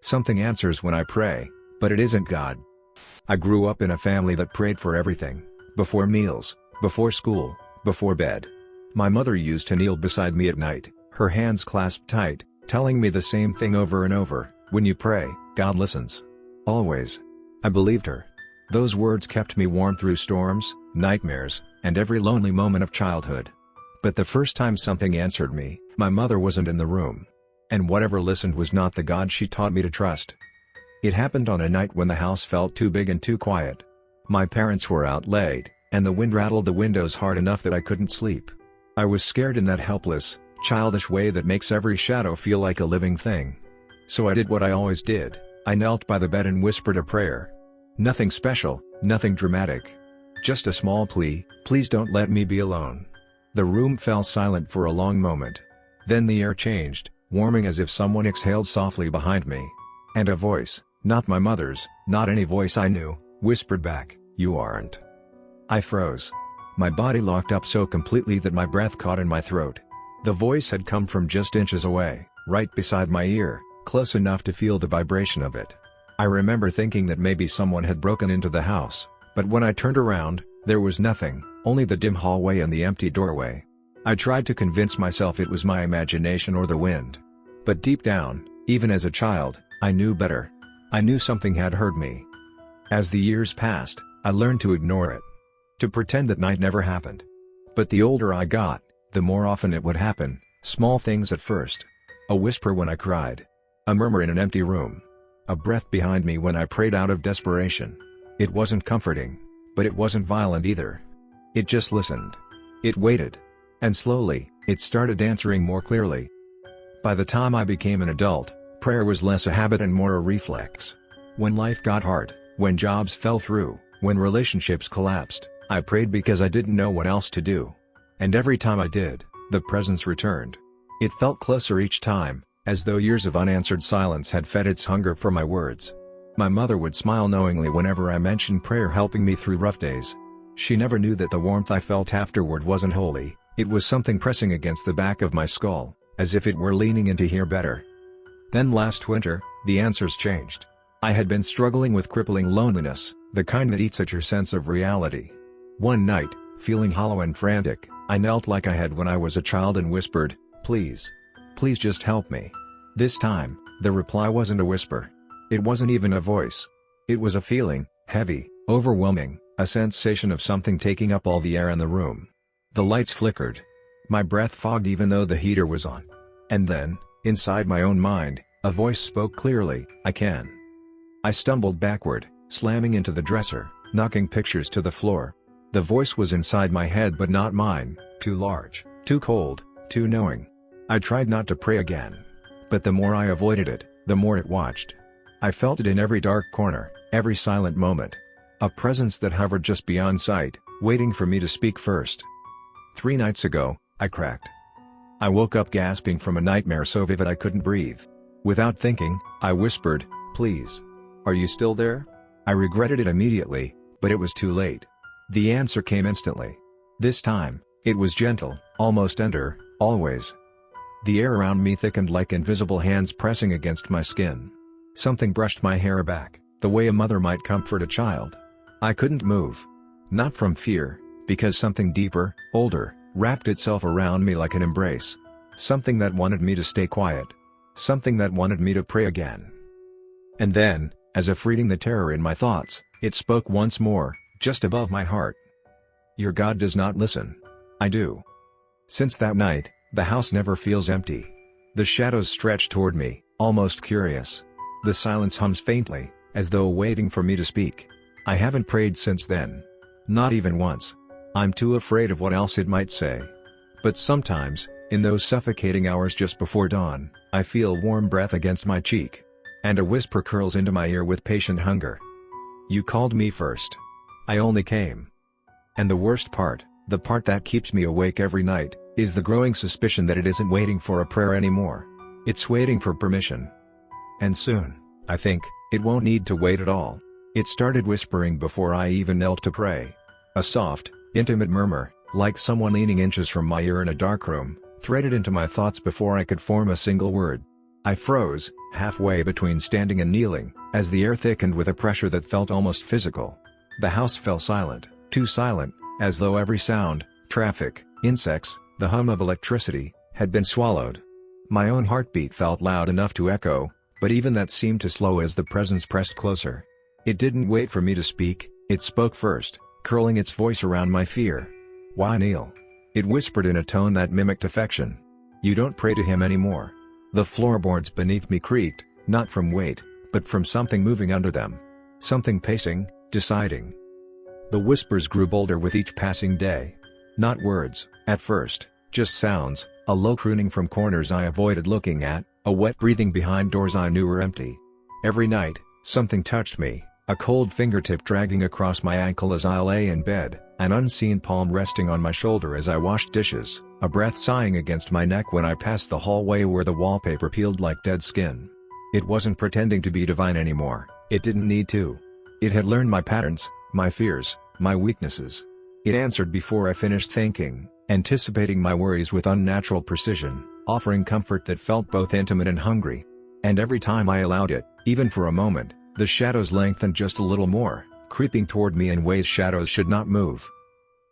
Something answers when I pray, but it isn't God. I grew up in a family that prayed for everything: before meals, before school, before bed. My mother used to kneel beside me at night, her hands clasped tight, telling me the same thing over and over: when you pray, God listens. Always. I believed her. Those words kept me warm through storms, nightmares, and every lonely moment of childhood. But the first time something answered me, my mother wasn't in the room. And whatever listened was not the God she taught me to trust. It happened on a night when the house felt too big and too quiet. My parents were out late, and the wind rattled the windows hard enough that I couldn't sleep. I was scared in that helpless, childish way that makes every shadow feel like a living thing. So I did what I always did: I knelt by the bed and whispered a prayer. Nothing special, nothing dramatic. Just a small plea: please don't let me be alone. The room fell silent for a long moment. Then the air changed, warming as if someone exhaled softly behind me. And a voice, not my mother's, not any voice I knew, whispered back, "You aren't." I froze. My body locked up so completely that my breath caught in my throat. The voice had come from just inches away, right beside my ear, close enough to feel the vibration of it. I remember thinking that maybe someone had broken into the house, but when I turned around, there was nothing, only the dim hallway and the empty doorway. I tried to convince myself it was my imagination or the wind. But deep down, even as a child, I knew better. I knew something had heard me. As the years passed, I learned to ignore it. To pretend that night never happened. But the older I got, the more often it would happen, small things at first. A whisper when I cried. A murmur in an empty room. A breath behind me when I prayed out of desperation. It wasn't comforting, but it wasn't violent either. It just listened. It waited. And slowly, it started answering more clearly. By the time I became an adult, prayer was less a habit and more a reflex. When life got hard, when jobs fell through, when relationships collapsed, I prayed because I didn't know what else to do. And every time I did, the presence returned. It felt closer each time, as though years of unanswered silence had fed its hunger for my words. My mother would smile knowingly whenever I mentioned prayer helping me through rough days. She never knew that the warmth I felt afterward wasn't holy, it was something pressing against the back of my skull, as if it were leaning in to hear better. Then last winter, the answers changed. I had been struggling with crippling loneliness, the kind that eats at your sense of reality. One night, feeling hollow and frantic, I knelt like I had when I was a child and whispered, "Please. Please just help me." This time, the reply wasn't a whisper. It wasn't even a voice. It was a feeling, heavy, overwhelming, a sensation of something taking up all the air in the room. The lights flickered. My breath fogged even though the heater was on. And then, inside my own mind, a voice spoke clearly, "I can." I stumbled backward, slamming into the dresser, knocking pictures to the floor. The voice was inside my head but not mine, too large, too cold, too knowing. I tried not to pray again. But the more I avoided it, the more it watched. I felt it in every dark corner, every silent moment. A presence that hovered just beyond sight, waiting for me to speak first. 3 nights ago, I cracked. I woke up gasping from a nightmare so vivid I couldn't breathe. Without thinking, I whispered, "Please. Are you still there?" I regretted it immediately, but it was too late. The answer came instantly. This time, it was gentle, almost tender, always. The air around me thickened like invisible hands pressing against my skin. Something brushed my hair back, the way a mother might comfort a child. I couldn't move. Not from fear, because something deeper, older, wrapped itself around me like an embrace. Something that wanted me to stay quiet. Something that wanted me to pray again. And then, as if reading the terror in my thoughts, it spoke once more, just above my heart. "Your God does not listen. I do." Since that night, the house never feels empty. The shadows stretch toward me, almost curious. The silence hums faintly, as though waiting for me to speak. I haven't prayed since then. Not even once. I'm too afraid of what else it might say. But sometimes, in those suffocating hours just before dawn, I feel warm breath against my cheek. And a whisper curls into my ear with patient hunger. "You called me first. I only came." And the worst part, the part that keeps me awake every night, is the growing suspicion that it isn't waiting for a prayer anymore. It's waiting for permission. And soon, I think, it won't need to wait at all. It started whispering before I even knelt to pray. A soft, intimate murmur, like someone leaning inches from my ear in a dark room, threaded into my thoughts before I could form a single word. I froze, halfway between standing and kneeling, as the air thickened with a pressure that felt almost physical. The house fell silent, too silent, as though every sound, traffic, insects, the hum of electricity, had been swallowed. My own heartbeat felt loud enough to echo, but even that seemed to slow as the presence pressed closer. It didn't wait for me to speak, it spoke first, curling its voice around my fear. "Why kneel?" It whispered in a tone that mimicked affection. "You don't pray to him anymore." The floorboards beneath me creaked, not from weight, but from something moving under them. Something pacing, deciding. The whispers grew bolder with each passing day. Not words, at first, just sounds, a low crooning from corners I avoided looking at, a wet breathing behind doors I knew were empty. Every night, something touched me, a cold fingertip dragging across my ankle as I lay in bed, an unseen palm resting on my shoulder as I washed dishes, a breath sighing against my neck when I passed the hallway where the wallpaper peeled like dead skin. It wasn't pretending to be divine anymore, it didn't need to. It had learned my patterns, my fears, my weaknesses. It answered before I finished thinking, anticipating my worries with unnatural precision, offering comfort that felt both intimate and hungry. And every time I allowed it, even for a moment, the shadows lengthened just a little more, creeping toward me in ways shadows should not move.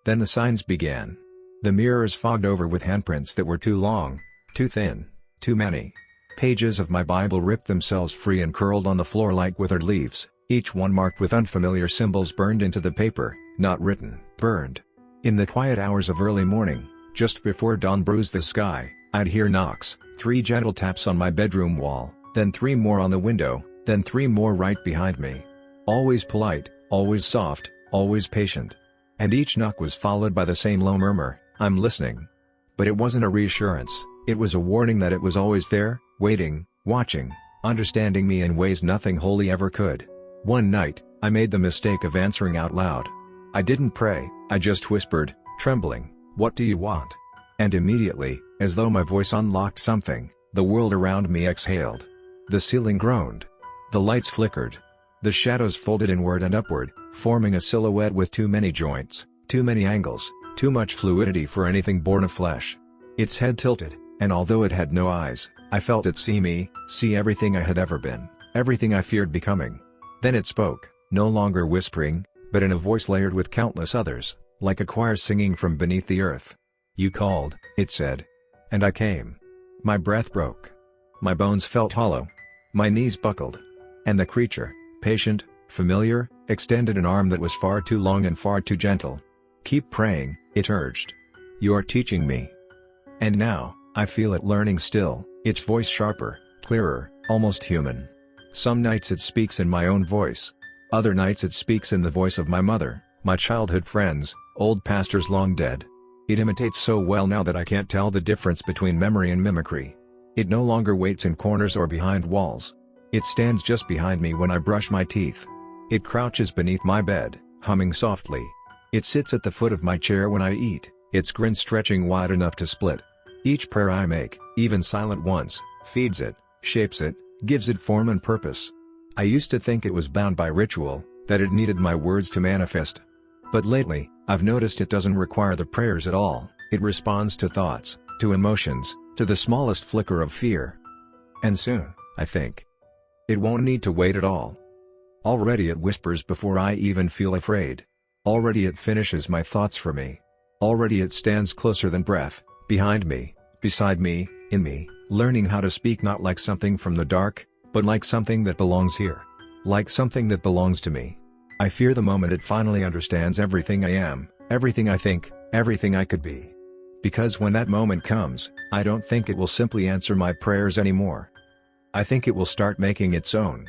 Then the signs began. The mirrors fogged over with handprints that were too long, too thin, too many. Pages of my Bible ripped themselves free and curled on the floor like withered leaves, each one marked with unfamiliar symbols burned into the paper, not written, burned. In the quiet hours of early morning, just before dawn bruised the sky, I'd hear knocks, 3 gentle taps on my bedroom wall, then 3 more on the window, then 3 more right behind me. Always polite, always soft, always patient. And each knock was followed by the same low murmur, "I'm listening." But it wasn't a reassurance, it was a warning that it was always there, waiting, watching, understanding me in ways nothing holy ever could. One night, I made the mistake of answering out loud. I didn't pray, I just whispered, trembling, "What do you want?" And immediately, as though my voice unlocked something, the world around me exhaled. The ceiling groaned. The lights flickered. The shadows folded inward and upward, forming a silhouette with too many joints, too many angles, too much fluidity for anything born of flesh. Its head tilted, and although it had no eyes, I felt it see me, see everything I had ever been, everything I feared becoming. Then it spoke, no longer whispering, but in a voice layered with countless others, like a choir singing from beneath the earth. "You called," it said. And I came. My breath broke. My bones felt hollow. My knees buckled. And the creature, patient, familiar, extended an arm that was far too long and far too gentle. "Keep praying," it urged. "You're teaching me." And now, I feel it learning still, its voice sharper, clearer, almost human. Some nights it speaks in my own voice. Other nights it speaks in the voice of my mother, my childhood friends, old pastors long dead. It imitates so well now that I can't tell the difference between memory and mimicry. It no longer waits in corners or behind walls. It stands just behind me when I brush my teeth. It crouches beneath my bed, humming softly. It sits at the foot of my chair when I eat, its grin stretching wide enough to split. Each prayer I make, even silent ones, feeds it, shapes it, gives it form and purpose. I used to think it was bound by ritual, that it needed my words to manifest. But lately, I've noticed it doesn't require the prayers at all, it responds to thoughts, to emotions, to the smallest flicker of fear. And soon, I think, it won't need to wait at all. Already it whispers before I even feel afraid. Already it finishes my thoughts for me. Already it stands closer than breath, behind me, beside me, in me, learning how to speak not like something from the dark, but like something that belongs here. Like something that belongs to me. I fear the moment it finally understands everything I am, everything I think, everything I could be. Because when that moment comes, I don't think it will simply answer my prayers anymore. I think it will start making its own.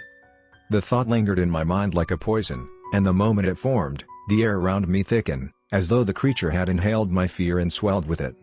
The thought lingered in my mind like a poison, and the moment it formed, the air around me thickened, as though the creature had inhaled my fear and swelled with it.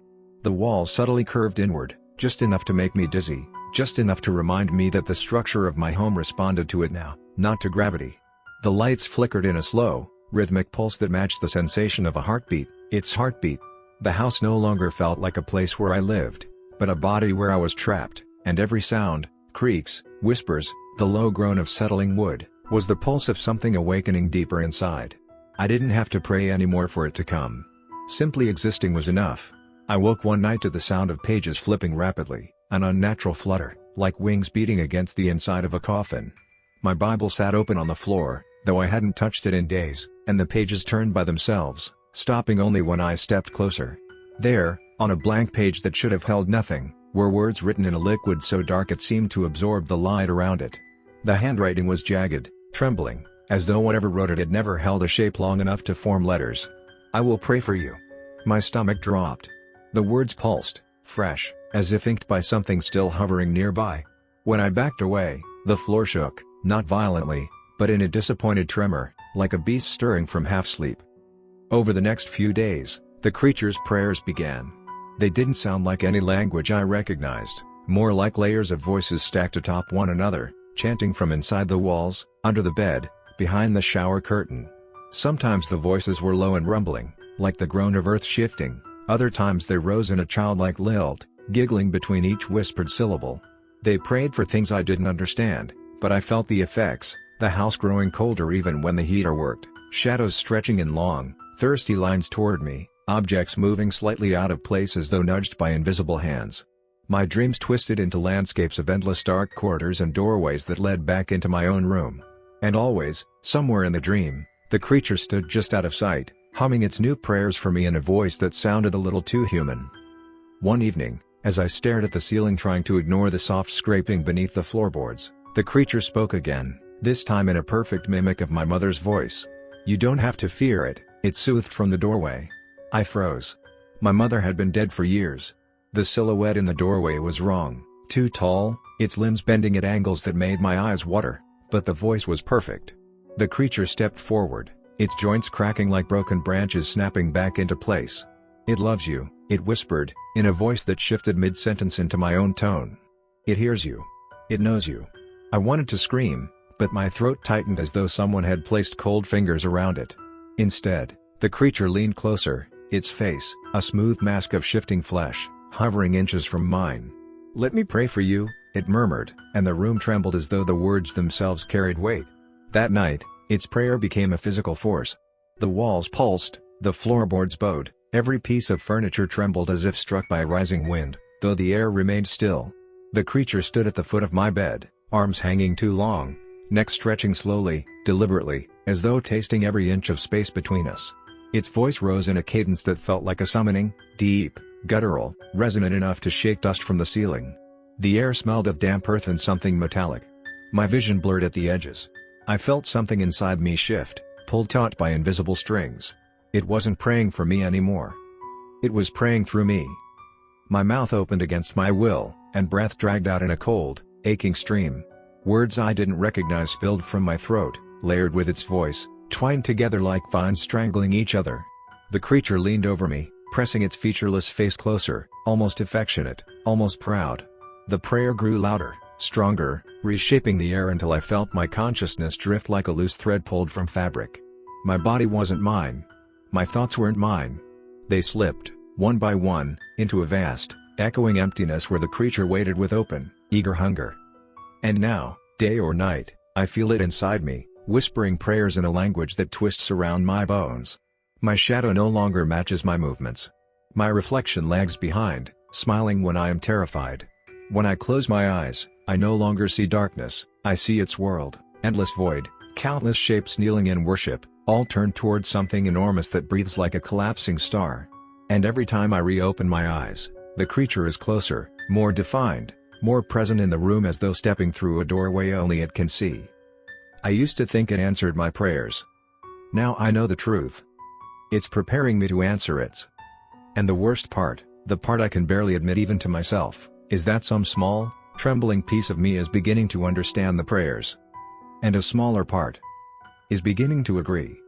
The wall subtly curved inward, just enough to make me dizzy, just enough to remind me that the structure of my home responded to it now, not to gravity. The lights flickered in a slow, rhythmic pulse that matched the sensation of a heartbeat, its heartbeat. The house no longer felt like a place where I lived, but a body where I was trapped, and every sound, creaks, whispers, the low groan of settling wood, was the pulse of something awakening deeper inside. I didn't have to pray anymore for it to come. Simply existing was enough. I woke one night to the sound of pages flipping rapidly, an unnatural flutter, like wings beating against the inside of a coffin. My Bible sat open on the floor, though I hadn't touched it in days, and the pages turned by themselves, stopping only when I stepped closer. There, on a blank page that should have held nothing, were words written in a liquid so dark it seemed to absorb the light around it. The handwriting was jagged, trembling, as though whatever wrote it had never held a shape long enough to form letters. "I will pray for you." My stomach dropped. The words pulsed, fresh, as if inked by something still hovering nearby. When I backed away, the floor shook, not violently, but in a disappointed tremor, like a beast stirring from half-sleep. Over the next few days, the creature's prayers began. They didn't sound like any language I recognized, more like layers of voices stacked atop one another, chanting from inside the walls, under the bed, behind the shower curtain. Sometimes the voices were low and rumbling, like the groan of earth shifting, other times they rose in a childlike lilt, giggling between each whispered syllable. They prayed for things I didn't understand, but I felt the effects, the house growing colder even when the heater worked, shadows stretching in long, thirsty lines toward me, objects moving slightly out of place as though nudged by invisible hands. My dreams twisted into landscapes of endless dark corridors and doorways that led back into my own room. And always, somewhere in the dream, the creature stood just out of sight, humming its new prayers for me in a voice that sounded a little too human. One evening, as I stared at the ceiling trying to ignore the soft scraping beneath the floorboards, the creature spoke again, this time in a perfect mimic of my mother's voice. "You don't have to fear it," it soothed from the doorway. I froze. My mother had been dead for years. The silhouette in the doorway was wrong, too tall, its limbs bending at angles that made my eyes water, but the voice was perfect. The creature stepped forward, its joints cracking like broken branches snapping back into place. "It loves you," it whispered, in a voice that shifted mid-sentence into my own tone. "It hears you. It knows you." I wanted to scream, but my throat tightened as though someone had placed cold fingers around it. Instead, the creature leaned closer, its face, a smooth mask of shifting flesh, hovering inches from mine. "Let me pray for you," it murmured, and the room trembled as though the words themselves carried weight. That night, its prayer became a physical force. The walls pulsed, the floorboards bowed, every piece of furniture trembled as if struck by a rising wind, though the air remained still. The creature stood at the foot of my bed, arms hanging too long, neck stretching slowly, deliberately, as though tasting every inch of space between us. Its voice rose in a cadence that felt like a summoning, deep, guttural, resonant enough to shake dust from the ceiling. The air smelled of damp earth and something metallic. My vision blurred at the edges. I felt something inside me shift, pulled taut by invisible strings. It wasn't praying for me anymore. It was praying through me. My mouth opened against my will, and breath dragged out in a cold, aching stream. Words I didn't recognize spilled from my throat, layered with its voice, twined together like vines strangling each other. The creature leaned over me, pressing its featureless face closer, almost affectionate, almost proud. The prayer grew louder, stronger, reshaping the air until I felt my consciousness drift like a loose thread pulled from fabric. My body wasn't mine. My thoughts weren't mine. They slipped, one by one, into a vast, echoing emptiness where the creature waited with open, eager hunger. And now, day or night, I feel it inside me, whispering prayers in a language that twists around my bones. My shadow no longer matches my movements. My reflection lags behind, smiling when I am terrified. When I close my eyes, I no longer see darkness, I see its world, endless void, countless shapes kneeling in worship, all turned towards something enormous that breathes like a collapsing star. And every time I reopen my eyes, the creature is closer, more defined, more present in the room as though stepping through a doorway only it can see. I used to think it answered my prayers. Now I know the truth. It's preparing me to answer its. And the worst part, the part I can barely admit even to myself, is that some small, trembling piece of me is beginning to understand the prayers. And a smaller part is beginning to agree.